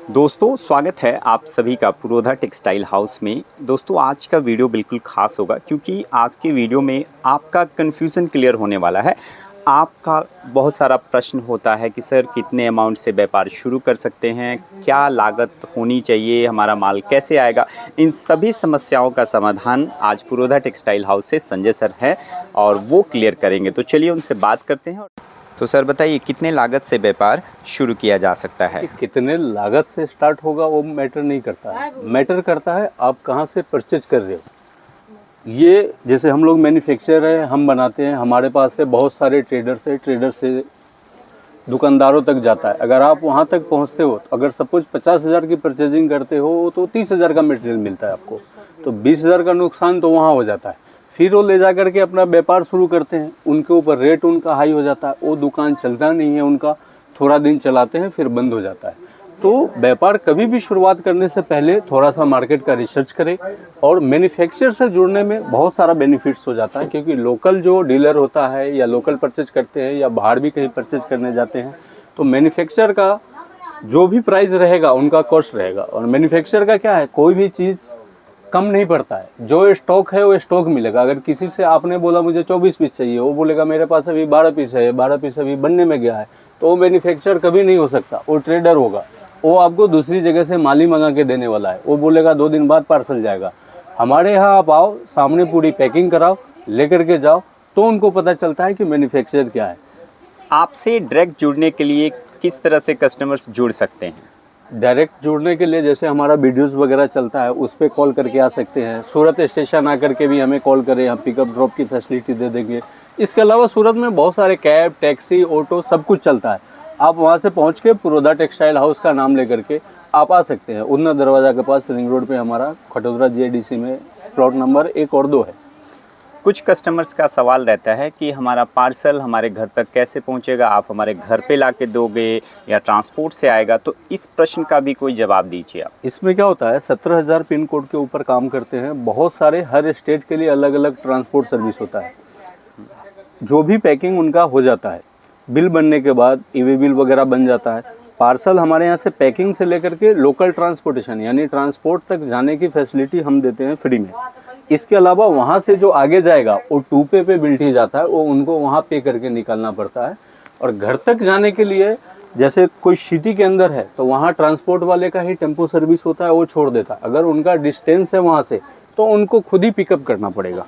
दोस्तों स्वागत है आप सभी का पुरोधा टेक्सटाइल हाउस में। दोस्तों आज का वीडियो बिल्कुल ख़ास होगा क्योंकि आज के वीडियो में आपका कन्फ्यूज़न क्लियर होने वाला है। आपका बहुत सारा प्रश्न होता है कि सर कितने अमाउंट से व्यापार शुरू कर सकते हैं, क्या लागत होनी चाहिए, हमारा माल कैसे आएगा। इन सभी समस्याओं का समाधान आज पुरोधा टेक्सटाइल हाउस से संजय सर हैं और वो क्लियर करेंगे। तो चलिए उनसे बात करते हैं। तो सर बताइए कितने लागत से व्यापार शुरू किया जा सकता है? कितने लागत से स्टार्ट होगा वो मैटर नहीं करता है, मैटर करता है आप कहाँ से परचेज कर रहे हो। ये जैसे हम लोग मैन्युफैक्चरर हैं, हम बनाते हैं, हमारे पास से बहुत सारे ट्रेडर्स है, ट्रेडर से दुकानदारों तक जाता है। अगर आप वहाँ तक पहुँचते हो तो अगर सपोज 50,000 की परचेजिंग करते हो तो 30,000 का मटेरियल मिलता है आपको, तो 20,000 का नुकसान तो वहाँ हो जाता है। फिर वो ले जा करके अपना व्यापार शुरू करते हैं, उनके ऊपर रेट उनका हाई हो जाता है, वो दुकान चलता नहीं है उनका, थोड़ा दिन चलाते हैं फिर बंद हो जाता है। तो व्यापार कभी भी शुरुआत करने से पहले थोड़ा सा मार्केट का रिसर्च करें। और मैन्युफैक्चरर से जुड़ने में बहुत सारा बेनिफिट्स हो जाता है, क्योंकि लोकल जो डीलर होता है या लोकल परचेज करते हैं या बाहर भी कहीं परचेज करने जाते हैं तो मैन्युफैक्चरर का जो भी प्राइस रहेगा उनका कॉस्ट रहेगा। और मैन्युफैक्चरर का क्या है, कोई भी चीज़ कम नहीं पड़ता है, जो स्टॉक है वो स्टॉक मिलेगा। अगर किसी से आपने बोला मुझे 24 पीस चाहिए, वो बोलेगा मेरे पास अभी 12 पीस है, 12 पीस अभी बनने में गया है, तो वो मैन्युफैक्चरर कभी नहीं हो सकता, वो ट्रेडर होगा। वो आपको दूसरी जगह से माल ही मंगा के देने वाला है, वो बोलेगा 2 दिन बाद पार्सल जाएगा। हमारे यहाँ आप आओ, सामने पूरी पैकिंग कराओ, लेकर के जाओ, तो उनको पता चलता है कि मैन्युफैक्चरर क्या है। आपसे डायरेक्ट जुड़ने के लिए किस तरह से कस्टमर्स जुड़ सकते हैं? डायरेक्ट जुड़ने के लिए जैसे हमारा वीडियोस वगैरह चलता है उस पर कॉल करके आ सकते हैं। सूरत स्टेशन आकर के भी हमें कॉल करें, हम पिकअप ड्रॉप की फैसिलिटी दे देंगे। इसके अलावा सूरत में बहुत सारे कैब, टैक्सी, ऑटो सब कुछ चलता है। आप वहां से पहुंच के पुरोधा टेक्सटाइल हाउस का नाम लेकर के आप आ सकते हैं। उन्ना दरवाज़ा के पास रिंग रोड पर हमारा खटोदरा JDC में प्लॉट नंबर 1 और 2 है। कुछ कस्टमर्स का सवाल रहता है कि हमारा पार्सल हमारे घर तक कैसे पहुंचेगा, आप हमारे घर पे ला के दोगे या ट्रांसपोर्ट से आएगा, तो इस प्रश्न का भी कोई जवाब दीजिए आप। इसमें क्या होता है, 17,000 पिन कोड के ऊपर काम करते हैं। बहुत सारे हर स्टेट के लिए अलग अलग ट्रांसपोर्ट सर्विस होता है। जो भी पैकिंग उनका हो जाता है, बिल बनने के बाद EV बिल वगैरह बन जाता है। पार्सल हमारे यहाँ से पैकिंग से लेकर के लोकल ट्रांसपोर्टेशन यानी ट्रांसपोर्ट तक जाने की फैसिलिटी हम देते हैं फ्री में। इसके अलावा वहाँ से जो आगे जाएगा वो 2 पे बिल्टी जाता है, वो उनको वहाँ पे करके निकालना पड़ता है। और घर तक जाने के लिए जैसे कोई सिटी के अंदर है तो वहाँ ट्रांसपोर्ट वाले का ही टेम्पो सर्विस होता है, वो छोड़ देता है। अगर उनका डिस्टेंस है वहाँ से तो उनको खुद ही पिकअप करना पड़ेगा,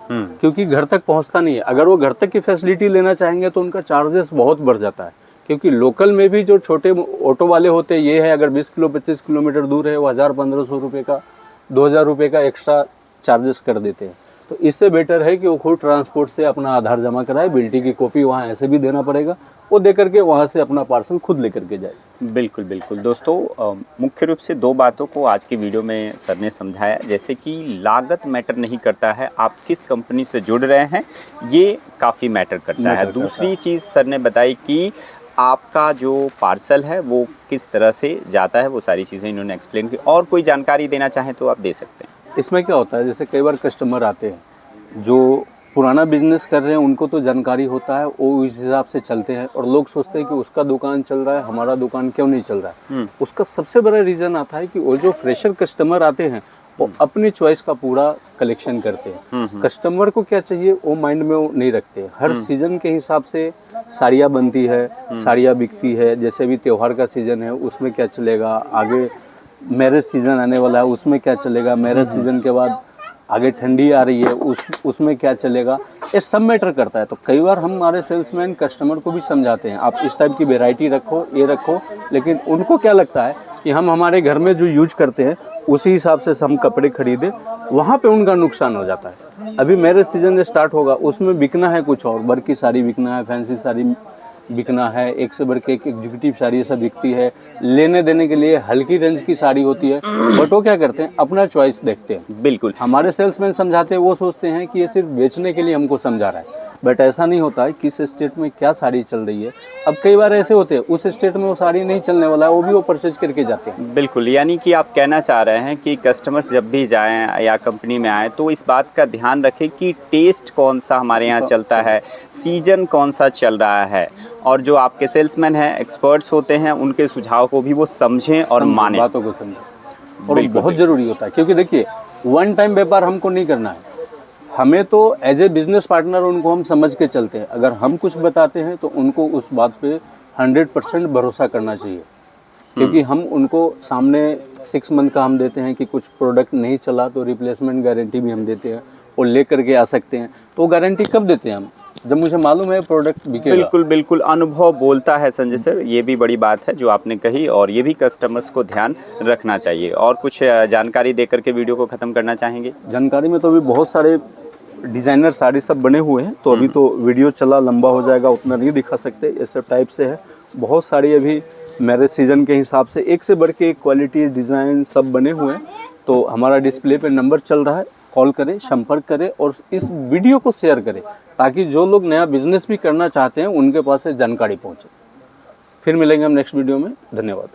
क्योंकि घर तक पहुँचता नहीं है। अगर वो घर तक की फैसिलिटी लेना चाहेंगे तो उनका चार्जेस बहुत बढ़ जाता है, क्योंकि लोकल में भी जो छोटे ऑटो वाले होते हैं, ये है अगर 20 किलो 25 किलोमीटर दूर है वो 1,000-1,500 रुपये का 2,000 रुपये का एक्स्ट्रा चार्जेस कर देते हैं। तो इससे बेटर है कि वो खुद ट्रांसपोर्ट से अपना आधार जमा कराए, बिल्टी की कॉपी वहाँ ऐसे भी देना पड़ेगा, वो दे करके वहाँ से अपना पार्सल खुद लेकर के जाए। बिल्कुल बिल्कुल दोस्तों, मुख्य रूप से 2 बातों को आज की वीडियो में सर ने समझाया, जैसे कि लागत मैटर नहीं करता है, आप किस कंपनी से जुड़ रहे हैं ये काफ़ी मैटर करता है। दूसरी चीज़ सर ने बताई कि आपका जो पार्सल है वो किस तरह से जाता है, वो सारी चीज़ें इन्होंने एक्सप्लेन की। और कोई जानकारी देना चाहें तो आप दे सकते हैं। इसमें क्या होता है, जैसे कई बार कस्टमर आते हैं जो पुराना बिजनेस कर रहे हैं, उनको तो जानकारी होता है, वो इस हिसाब से चलते हैं। और लोग सोचते हैं कि उसका दुकान चल रहा है, हमारा दुकान क्यों नहीं चल रहा है। उसका सबसे बड़ा रीज़न आता है कि वो जो फ्रेशर कस्टमर आते हैं वो अपनी चॉइस का पूरा कलेक्शन करते हैं। कस्टमर को क्या चाहिए वो माइंड में वो नहीं रखते। हर सीजन के हिसाब से साड़ियाँ बनती है, साड़ियाँ बिकती है। जैसे अभी त्यौहार का सीज़न है उसमें क्या चलेगा, आगे मैरिज सीज़न आने वाला है उसमें क्या चलेगा, मैरिज सीज़न के बाद आगे ठंडी आ रही है उसमें क्या चलेगा, ये सब मैटर करता है। तो कई बार हम हमारे सेल्समैन कस्टमर को भी समझाते हैं आप इस टाइप की वैरायटी रखो, ये रखो, लेकिन उनको क्या लगता है कि हम हमारे घर में जो यूज करते हैं उसी हिसाब से हम कपड़े खरीदें, वहाँ पे उनका नुकसान हो जाता है। अभी मैरिज सीजन जो स्टार्ट होगा उसमें बिकना है कुछ और, वर्क की साड़ी बिकना है, फैंसी साड़ी बिकना है, एक से बढ़ के एक एग्जीक्यूटिव साड़ी सब बिकती है। लेने देने के लिए हल्की रेंज की साड़ी होती है, बट वो क्या करते हैं अपना चॉइस देखते हैं। बिल्कुल हमारे सेल्समैन समझाते हैं, वो सोचते हैं कि ये सिर्फ बेचने के लिए हमको समझा रहा है, बट ऐसा नहीं होता है किस स्टेट में क्या साड़ी चल रही है। अब कई बार ऐसे होते हैं उस स्टेट में वो साड़ी नहीं चलने वाला है, वो भी वो परचेज करके जाते हैं। बिल्कुल, यानी कि आप कहना चाह रहे हैं कि कस्टमर्स जब भी जाएँ या कंपनी में आएँ तो इस बात का ध्यान रखें कि टेस्ट कौन-सा हमारे यहाँ चलता है, सीज़न कौन-सा चल रहा है, और जो आपके सेल्समैन हैं, एक्सपर्ट्स होते हैं, उनके सुझाव को भी वो समझें और मानें। बातों को समझें, और वो बिल्कुल, बहुत बिल्कुल। ज़रूरी होता है, क्योंकि देखिए वन टाइम व्यापार हमको नहीं करना है। हमें तो एज ए बिजनेस पार्टनर उनको हम समझ के चलते हैं। अगर हम कुछ बताते हैं तो उनको उस बात पे 100% भरोसा करना चाहिए, क्योंकि हम उनको सामने 6 मंथ का हम देते हैं कि कुछ प्रोडक्ट नहीं चला तो रिप्लेसमेंट गारंटी भी हम देते हैं, और ले करके आ सकते हैं। तो गारंटी कब देते हैं हम? जब मुझे मालूम है प्रोडक्ट बिकेगा। बिल्कुल, बिल्कुल, अनुभव बोलता है संजय सर, ये भी बड़ी बात है जो आपने कही, और ये भी कस्टमर्स को ध्यान रखना चाहिए। और कुछ जानकारी देकर के वीडियो को ख़त्म करना चाहेंगे? जानकारी में तो अभी बहुत सारे डिज़ाइनर साड़ी सब बने हुए हैं, तो अभी तो वीडियो चला लंबा हो जाएगा, उतना नहीं दिखा सकते। ये सब टाइप से है, बहुत साड़ी अभी मैरिज सीजन के हिसाब से एक से बढ़ के एक क्वालिटी डिज़ाइन सब बने हुए हैं। तो हमारा डिस्प्ले पे नंबर चल रहा है, कॉल करें, संपर्क करें और इस वीडियो को शेयर करें, ताकि जो लोग नया बिजनेस भी करना चाहते हैं उनके पास से जानकारी पहुँचे। फिर मिलेंगे हम नेक्स्ट वीडियो में। धन्यवाद।